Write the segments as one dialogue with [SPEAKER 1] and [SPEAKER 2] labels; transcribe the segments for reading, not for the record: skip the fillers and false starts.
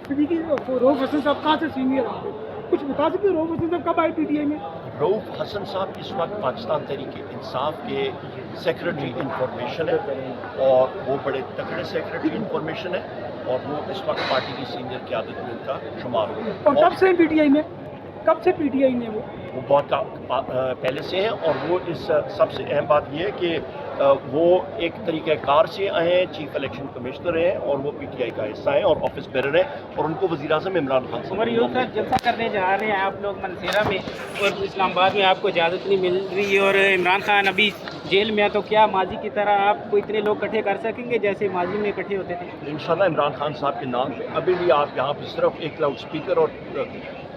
[SPEAKER 1] सिद्दीकी रऊफ हसन साहब कहाँ से सीनियर हैं, कुछ बता सकते हैं रऊफ हसन साहब कब आए पीटीआई में?
[SPEAKER 2] रऊफ हसन साहब इस वक्त पाकिस्तान तहरीक इंसाफ के सेक्रेटरी इंफॉर्मेशन है और वो बड़े तगड़े सेक्रेटरी इंफॉर्मेशन है और वो इस वक्त पार्टी की सीनियर क़यादत में उनका शुमार हो।
[SPEAKER 1] और कब से पीटीआई में, कब से पीटीआई में
[SPEAKER 2] वो बहुत पहले से हैं और वो इस सबसे अहम बात ये है कि वो एक तरीक़ाकार से आए हैं, चीफ इलेक्शन कमिश्नर हैं और वो पीटीआई का हिस्सा हैं और ऑफिस बेरर हैं और उनको वज़ीर-ए-आज़म इमरान खान
[SPEAKER 3] उमर यूनुस साहब जलसा करने जा रहे हैं आप लोग मनसेरा में और इस्लामाबाद में आपको इजाज़त नहीं मिल रही और इमरान खान अभी जेल में है, तो क्या माजी की तरह आपको इतने लोग इकट्ठे कर सकेंगे जैसे माजी में इकट्ठे होते थे?
[SPEAKER 2] इंशाल्लाह इमरान खान साहब के नाम पे अभी भी आप यहाँ पे सिर्फ एक लाउड स्पीकर और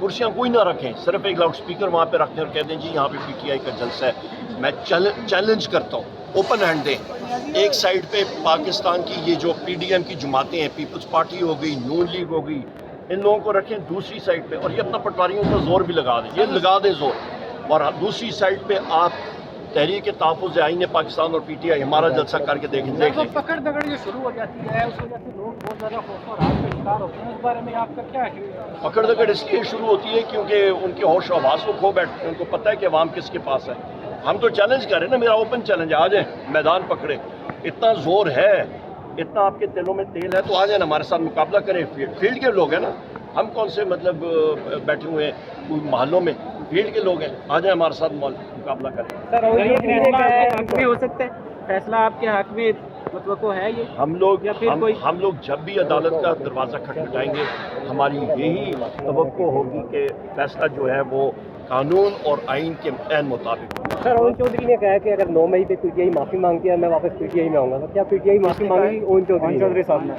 [SPEAKER 2] कुर्सियाँ कोई ना रखें, सिर्फ एक लाउड स्पीकर वहाँ पे रखें और कह दें जी यहाँ पे पीटीआई का जलसा है। मैं चैलेंज करता हूँ, ओपन हैंड दें। एक साइड पे पाकिस्तान की ये जो पीडीएम की जमातें हैं, पीपल्स पार्टी हो गई, नून लीग हो गई, इन लोगों को रखें दूसरी साइड पे और ये अपना पटवारियों पर जोर भी लगा दें, ये लगा दें जोर। और दूसरी साइड पे आप तहरीक तहफ़्फ़ुज़ आईन पाकिस्तान और पीटीआई हमारा जलसा करके देख लें।
[SPEAKER 1] पकड़ दगड़ जो शुरू हो जाती है उस वजह से लोग बहुत ज़्यादा खौफ और राहत का शिकार होते हैं, इस बारे में आपका क्या है?
[SPEAKER 2] पकड़ दगड़ इसलिए शुरू होती है क्योंकि उनके होश और आवाज़ को खो बैठते हैं, उनको पता है कि अवाम किसके पास है। हम तो चैलेंज कर रहे हैं ना, मेरा ओपन चैलेंज है, आ जाए मैदान पकड़े, इतना जोर है, इतना आपके दिलों में तेल है तो आ जाए ना हमारे साथ मुकाबला करें। फील्ड के लोग हैं ना, हम कौन से मतलब बैठे हुए हैं कोई महलों में, फील्ड के लोग हैं, आ जाए हमारे साथ मुकाबला करें।
[SPEAKER 3] सर हक में हो सकता है, फैसला आपके हक में मतलब को है ये?
[SPEAKER 2] हम लोग जब भी अदालत का दरवाज़ा खटखटाएंगे हमारी यही तवक्को होगी कि फैसला जो है वो कानून और आइन के ऐन मुताबिक।
[SPEAKER 4] सर ओन चौधरी ने कहा कि अगर 9 मई पे पीटीआई माफ़ी मांगती है मैं वापस पीटीआई में आऊँगा, तो क्या पीटीआई माफ़ी मांगी ओन चौधरी साहब ने?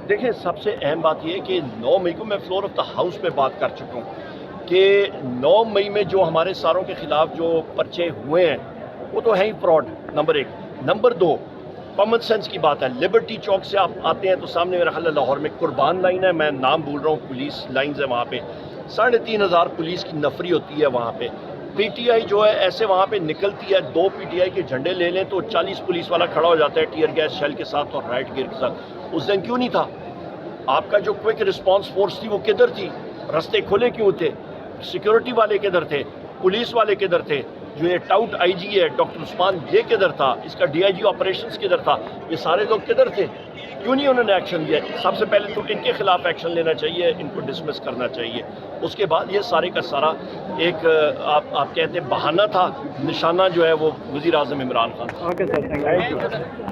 [SPEAKER 2] देखिए सबसे अहम बात यह है कि 9 मई को मैं फ्लोर ऑफ द हाउस में बात कर चुका हूँ कि 9 मई में जो हमारे सारों के ख़िलाफ़ जो पर्चे हुए हैं वो तो है ही fraud, number 1। Number 2, common sense की बात है। लिबर्टी चौक से आप आते हैं तो सामने मेरा ख्याल है लाहौर में कुर्बान लाइन है, मैं नाम भूल रहा हूँ, पुलिस लाइन्स है वहाँ पे, 3500 पुलिस की नफरी होती है वहाँ पे। पीटीआई जो है ऐसे वहाँ पे निकलती है, 2 पीटीआई के झंडे ले लें तो 40 पुलिस वाला खड़ा हो जाता है टीयर गैस शेल के साथ और राइट गियर के साथ। उस दिन क्यों नहीं था? आपका जो क्विक रिस्पांस फोर्स थी वो किधर थी? रास्ते खुले क्यों थे? सिक्योरिटी वाले किधर थे? पुलिस वाले किधर थे? जो ये टाउट आईजी है डॉक्टर उस्मान, ये किधर था? इसका डीआईजी ऑपरेशंस किधर था? ये सारे लोग किधर थे? क्यों नहीं उन्होंने एक्शन लिया? सबसे पहले तो इनके खिलाफ एक्शन लेना चाहिए, इनको डिसमिस करना चाहिए। उसके बाद ये सारे का सारा एक आप कहते हैं बहाना था, निशाना जो है वो वज़ीर-ए-आज़म Imran Khan.
[SPEAKER 4] Okay sir, thank you.